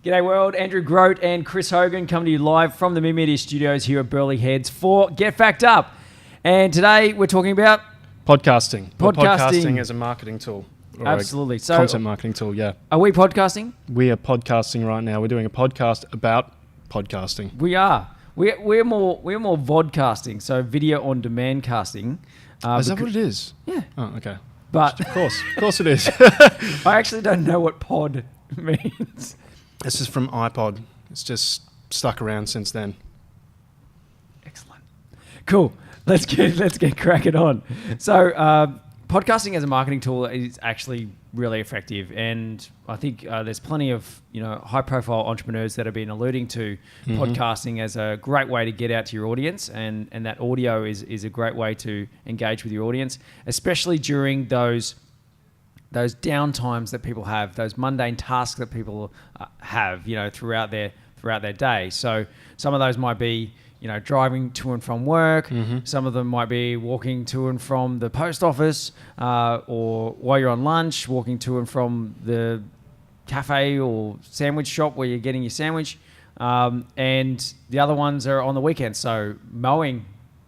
G'day world, Andrew Grote and Chris Hogan coming to you live from the Mid Media Studios here at Burleigh Heads for Get Fact Up. And today we're talking about podcasting. Podcasting as a marketing tool. Absolutely. So content marketing tool, yeah. Are we podcasting? We are podcasting right now. We're doing a podcast about podcasting. We are. We're more vodcasting, so video on demand casting. Is that what it is? Yeah. Oh, okay. But of course it is. I actually don't know what pod means. This is from iPod. It's just stuck around since then. Excellent. Cool. Let's get cracking on. So, podcasting as a marketing tool is actually really effective, and I think there's plenty of high-profile entrepreneurs that have been alluding to podcasting as a great way to get out to your audience, and that audio is a great way to engage with your audience, especially during those downtimes that people have, those mundane tasks that people have, throughout their day. So some of those might be, driving to and from work. Some of them might be walking to and from the post office, or while you're on lunch, walking to and from the cafe or sandwich shop where you're getting your sandwich. And the other ones are on the weekend. So mowing,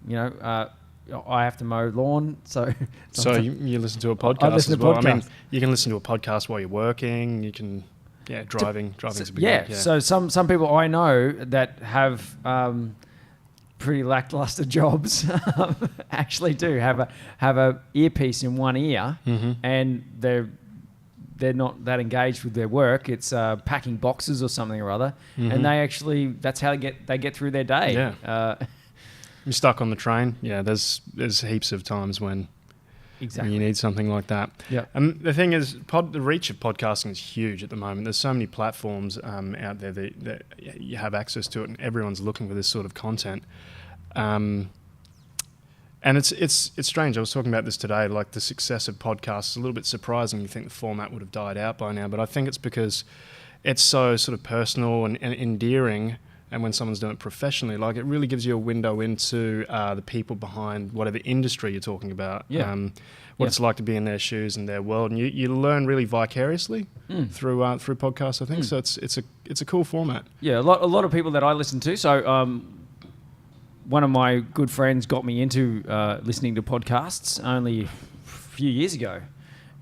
I have to mow lawn, so you listen to a podcast as well. I mean, you can listen to a podcast while you're working. You can, driving. Driving's a big one. So some people I know that have pretty lackluster jobs actually do have a earpiece in one ear, and they're not that engaged with their work. It's packing boxes or something or other, and that's how they get through their day. Yeah. You're stuck on the train. Yeah, there's heaps of times when you need something like that. Yeah. And the thing is, the reach of podcasting is huge at the moment. There's so many platforms out there that you have access to it, and everyone's looking for this sort of content. And it's strange. I was talking about this today. Like, the success of podcasts is a little bit surprising. You think the format would have died out by now, but I think it's because it's so sort of personal and endearing. And when someone's doing it professionally, like, it really gives you a window into the people behind whatever industry you're talking about. What it's like to be in their shoes and their world, and you learn really vicariously through podcasts. I think so. It's a cool format. Yeah, a lot of people that I listen to. So one of my good friends got me into listening to podcasts only a few years ago,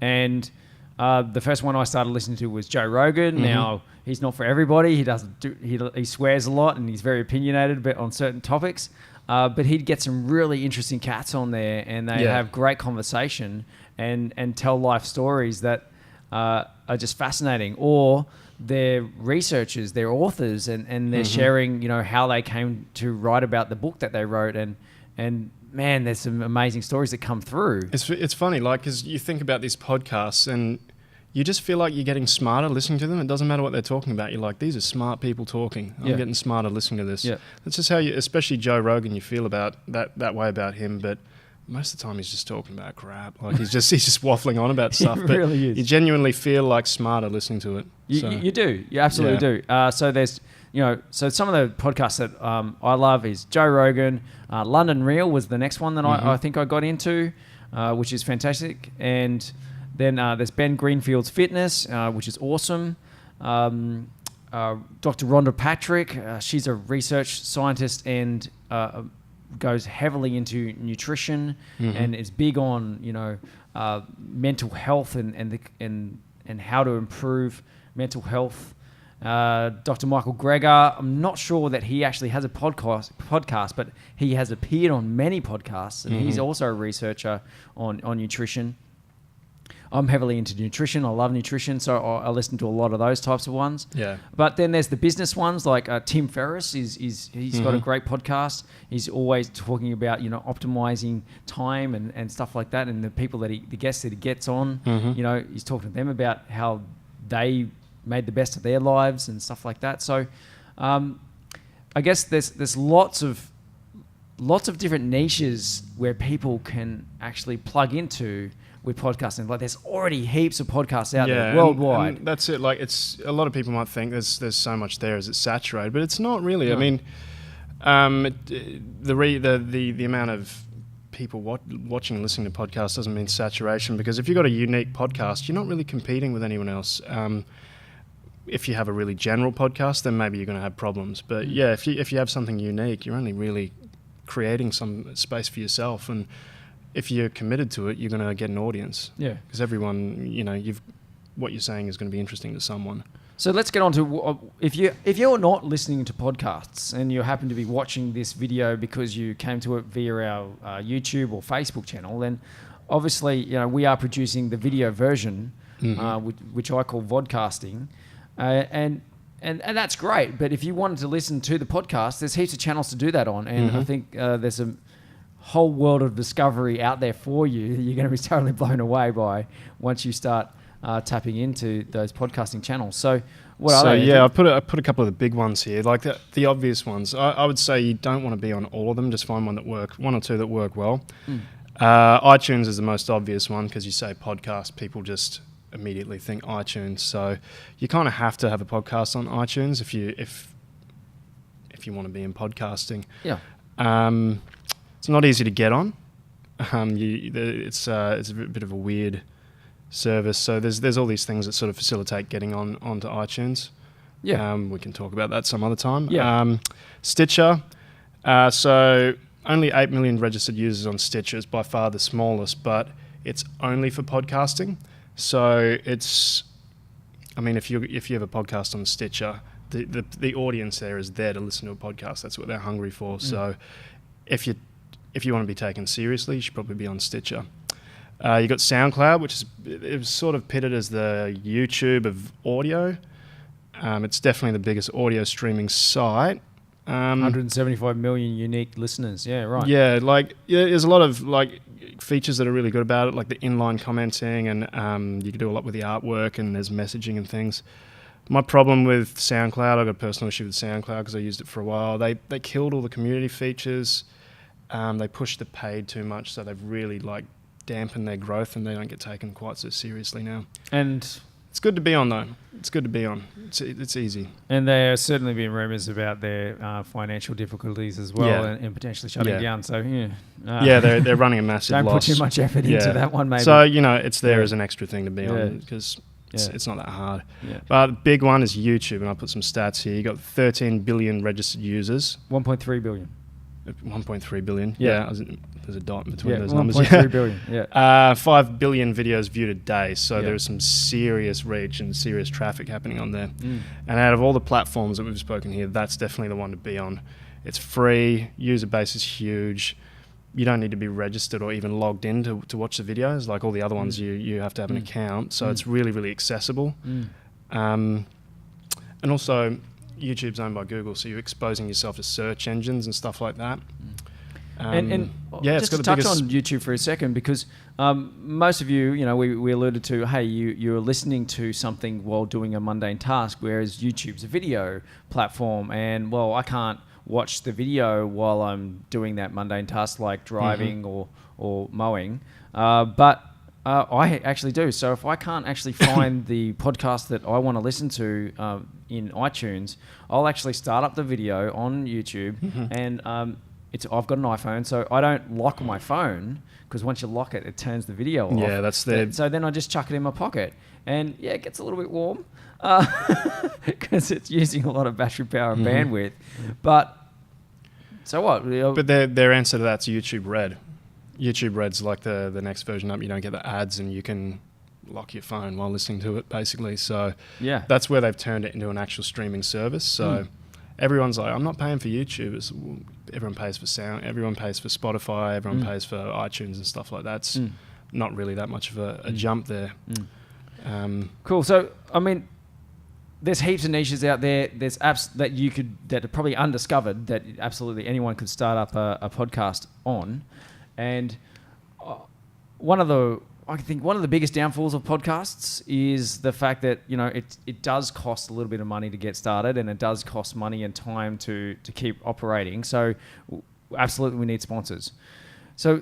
and the first one I started listening to was Joe Rogan. Now, he's not for everybody. He swears a lot, and he's very opinionated but on certain topics. But he'd get some really interesting cats on there, and they have great conversation and tell life stories that are just fascinating. Or they're researchers, they're authors, and they're sharing, how they came to write about the book that they wrote. And man, there's some amazing stories that come through. It's funny, like, because you think about these podcasts and you just feel like you're getting smarter listening to them. It doesn't matter what they're talking about. You're like, these are smart people talking. I'm getting smarter listening to this. Yeah. That's just how you, especially Joe Rogan, you feel about that way about him. But most of the time he's just talking about crap. Like, he's just waffling on about stuff. He but really is. You genuinely feel like smarter listening to it. You do. You absolutely do. So there's, so some of the podcasts that I love is Joe Rogan. London Real was the next one that I think I got into, which is fantastic. And then there's Ben Greenfield's Fitness, which is awesome. Dr. Rhonda Patrick, she's a research scientist and goes heavily into nutrition and is big on mental health and how to improve mental health. Dr. Michael Greger, I'm not sure that he actually has a podcast, but he has appeared on many podcasts, and he's also a researcher on nutrition. I'm heavily into nutrition. I love nutrition, so I listen to a lot of those types of ones. Yeah. But then there's the business ones, like Tim Ferriss. He's got a great podcast. He's always talking about optimizing time and stuff like that, and the people the guests that he gets on. He's talking to them about how they made the best of their lives and stuff like that. So, I guess there's lots of different niches where people can actually plug into with podcasting. Like, there's already heaps of podcasts out there worldwide. And that's it. Like, it's a lot of people might think there's so much there as it's saturated, but it's not really. No. I mean, the amount of people watching and listening to podcasts doesn't mean saturation, because if you've got a unique podcast, you're not really competing with anyone else. if you have a really general podcast, then maybe you're going to have problems. But yeah, if you have something unique, you're only really creating some space for yourself, and if you're committed to it, you're going to get an audience. Yeah, because everyone, what you're saying is going to be interesting to someone. So let's get on to if you're not listening to podcasts and you happen to be watching this video because you came to it via our YouTube or Facebook channel, then obviously we are producing the video version, which I call vodcasting, and that's great. But if you wanted to listen to the podcast, there's heaps of channels to do that on, and I think there's a whole world of discovery out there for you that you're going to be totally blown away by once you start tapping into those podcasting channels. So what are they? Yeah, I put a couple of the big ones here, like the obvious ones. I would say you don't want to be on all of them. Just find one or two that work well. iTunes is the most obvious one because you say podcast, people just immediately think iTunes. So you kind of have to have a podcast on iTunes if you want to be in podcasting. Yeah. It's not easy to get on. It's a bit of a weird service. So there's all these things that sort of facilitate getting onto iTunes. Yeah. We can talk about that some other time. Yeah. Stitcher. So only 8 million registered users on Stitcher. Is by far the smallest, but it's only for podcasting. So if you have a podcast on Stitcher, the audience there is there to listen to a podcast. That's what they're hungry for. So if you want to be taken seriously, you should probably be on Stitcher. You got SoundCloud, which it was sort of pitted as the YouTube of audio. It's definitely the biggest audio streaming site. 175 million unique listeners. Yeah, right. Yeah, there's a lot of features that are really good about it, like the inline commenting, and you can do a lot with the artwork, and there's messaging and things. My problem with SoundCloud, I got a personal issue with SoundCloud because I used it for a while. They killed all the community features. They pushed the paid too much, so they've really dampened their growth, and they don't get taken quite so seriously now. And it's good to be on, though. It's good to be on. It's easy. And there have certainly been rumours about their financial difficulties as well, and potentially shutting down. So they're running a massive don't loss. Don't put too much effort into that one, maybe. So it's there as an extra thing to be on because it's not that hard. Yeah. But the big one is YouTube, and I'll put some stats here. You got 13 billion registered users. 1.3 billion. 1.3 billion. Yeah. There's a dot between those 1. numbers. 1.3 billion. Yeah. 5 billion videos viewed a day. So there's some serious reach and serious traffic happening on there. And out of all the platforms that we've spoken here, that's definitely the one to be on. It's free. User base is huge. You don't need to be registered or even logged in to watch the videos. Like all the other ones, you have to have an account. So it's really, really accessible. And also, YouTube's owned by Google, so you're exposing yourself to search engines and stuff like that. Just to touch on YouTube for a second, because most of you, we alluded to, hey, you're listening to something while doing a mundane task, whereas YouTube's a video platform, and I can't watch the video while I'm doing that mundane task like driving or mowing, but I actually do. So if I can't actually find the podcast that I want to listen to in iTunes, I'll actually start up the video on YouTube, and I've got an iPhone, so I don't lock my phone, because once you lock it, it turns the video off. Yeah, that's the... So then I just chuck it in my pocket, and it gets a little bit warm because it's using a lot of battery power and bandwidth. But so what? But their answer to that's YouTube Red. YouTube Red's like the next version up. You don't get the ads, and you can lock your phone while listening to it, basically. So that's where they've turned it into an actual streaming service. So everyone's like, I'm not paying for YouTube. Everyone pays for sound. Everyone pays for Spotify. Everyone pays for iTunes and stuff like that. It's not really that much of a jump there. Cool. So, there's heaps of niches out there. There's apps that are probably undiscovered that absolutely anyone could start up a podcast on. And one of the biggest downfalls of podcasts is the fact that it does cost a little bit of money to get started, and it does cost money and time to keep operating. So absolutely we need sponsors. So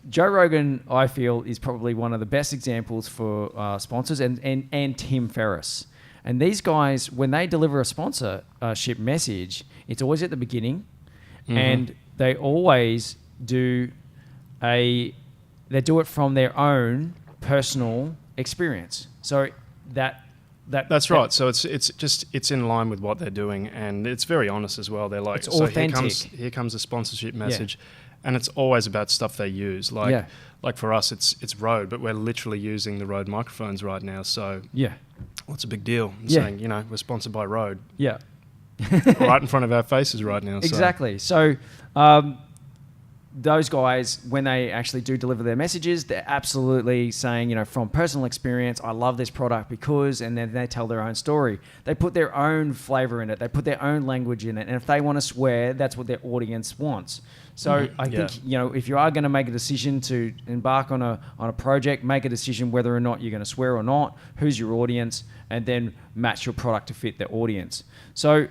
Joe Rogan, I feel, is probably one of the best examples for sponsors, and Tim Ferriss. And these guys, when they deliver a sponsorship message, it's always at the beginning, and they always do it from their own personal experience. So that That's right. So it's in line with what they're doing, and it's very honest as well. They're like, it's authentic. Here comes a sponsorship message, and it's always about stuff they use. Like for us, it's Rode, but we're literally using the Rode microphones right now. So what's a big deal? Saying we're sponsored by Rode. Yeah. Right in front of our faces right now. Exactly. So those guys, when they actually do deliver their messages, they're absolutely saying, from personal experience, I love this product because, and then they tell their own story. They put their own flavor in it. They put their own language in it. And if they want to swear, that's what their audience wants. So I think, if you are going to make a decision to embark on a project, make a decision whether or not you're going to swear or not, who's your audience, and then match your product to fit their audience. So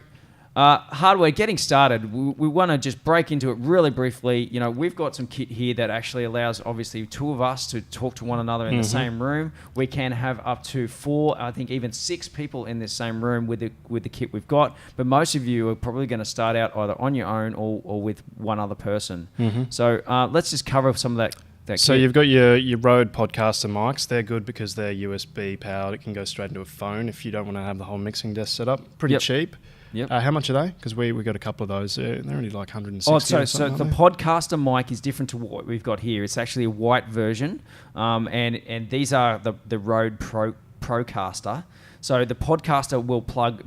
hardware, getting started, we want to just break into it really briefly. We've got some kit here that actually allows, obviously, two of us to talk to one another in the same room. We can have up to 4, I think even 6 people in this same room with the kit we've got. But most of you are probably going to start out either on your own or with one other person. So let's just cover some of that. So you've got your Rode Podcaster mics. They're good because they're USB powered. It can go straight into a phone if you don't want to have the whole mixing desk set up. Pretty cheap. Yep. How much are they? Because we got a couple of those. They're only like 160. So the Podcaster mic is different to what we've got here. It's actually a white version, and these are the Rode Procaster. So the Podcaster will plug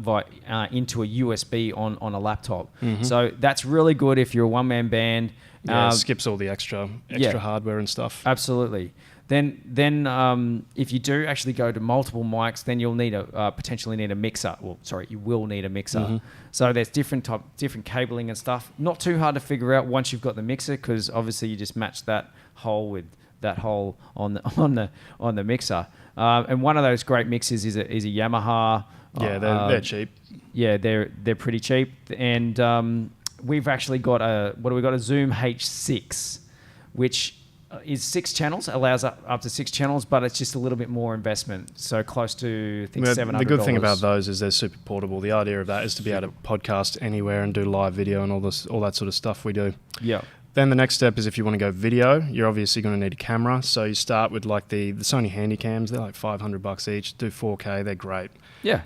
into a USB on a laptop. So that's really good if you're a one-man band. Yeah, it skips all the extra hardware and stuff. Absolutely. Then if you do actually go to multiple mics, then you'll need potentially need a mixer. You will need a mixer. So there's different cabling and stuff. Not too hard to figure out once you've got the mixer, because obviously you just match that hole with that hole on the mixer. And one of those great mixers is a Yamaha. Yeah, they're cheap. Yeah, they're pretty cheap. And we've actually got a Zoom H6, which is 6 channels, allows up to 6 channels, but it's just a little bit more investment. So close to, I think, $700. The good thing about those is they're super portable. The idea of that is to be able to podcast anywhere and do live video and all that sort of stuff we do. Yeah. Then the next step is if you want to go video, you're obviously going to need a camera. So you start with like the Sony Handycams. They're like $500 each. Do 4K. They're great. Yeah.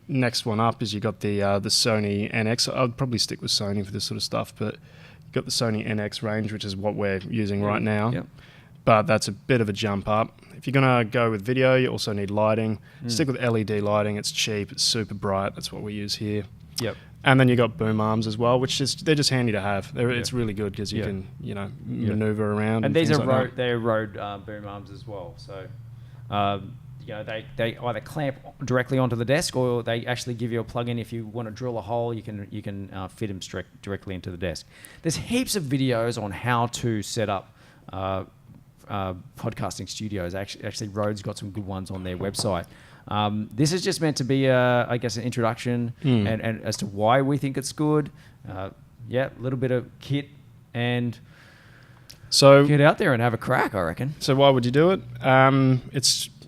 Next one up is you got the Sony NX. I'd probably stick with Sony for this sort of stuff, but got the Sony NX range, which is what we're using right now. Yep. But that's a bit of a jump up. If you're going to go with video, you also need lighting. Stick with LED lighting. It's cheap. It's super bright. That's what we use here. Yep. And then you got boom arms as well, which they're just handy to have. It's really good because you can maneuver around. And these are they're Rode boom arms as well. So they either clamp directly onto the desk, or they actually give you a plug-in. If you want to drill a hole, you can fit them directly into the desk. There's heaps of videos on how to set up podcasting studios. Actually, Rode's got some good ones on their website. This is just meant to be, I guess, an introduction and as to why we think it's good. A little bit of kit and so get out there and have a crack, I reckon. So why would you do it?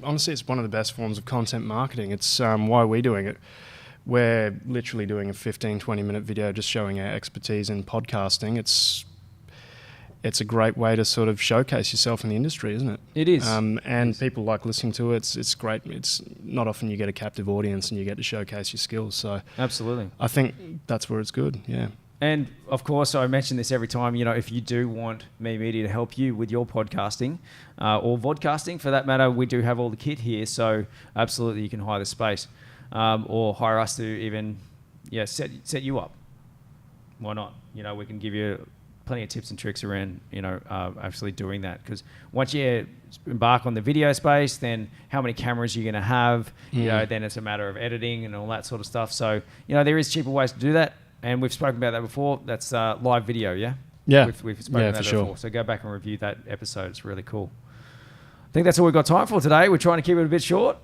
Honestly, it's one of the best forms of content marketing. It's why we're doing it. We're literally doing a 15, 20-minute video just showing our expertise in podcasting. It's a great way to sort of showcase yourself in the industry, isn't it? It is. And people like listening to it. It's great. It's not often you get a captive audience and you get to showcase your skills. So absolutely. I think that's where it's good, yeah. And, of course, I mention this every time, if you do want Me Media to help you with your podcasting or vodcasting, for that matter, we do have all the kit here. So, absolutely, you can hire the space or hire us to even set you up. Why not? We can give you plenty of tips and tricks around, actually doing that. Because once you embark on the video space, then how many cameras you're going to have, then it's a matter of editing and all that sort of stuff. So, there is cheaper ways to do that. And we've spoken about that before. That's live video, yeah? Yeah. We've spoken about that before. Sure. So go back and review that episode. It's really cool. I think that's all we've got time for today. We're trying to keep it a bit shorter.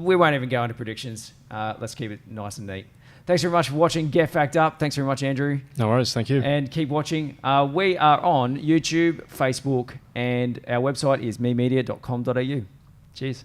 We won't even go into predictions. Let's keep it nice and neat. Thanks very much for watching Get Fact Up. Thanks very much, Andrew. No worries. Thank you. And keep watching. We are on YouTube, Facebook, and our website is memedia.com.au. Cheers.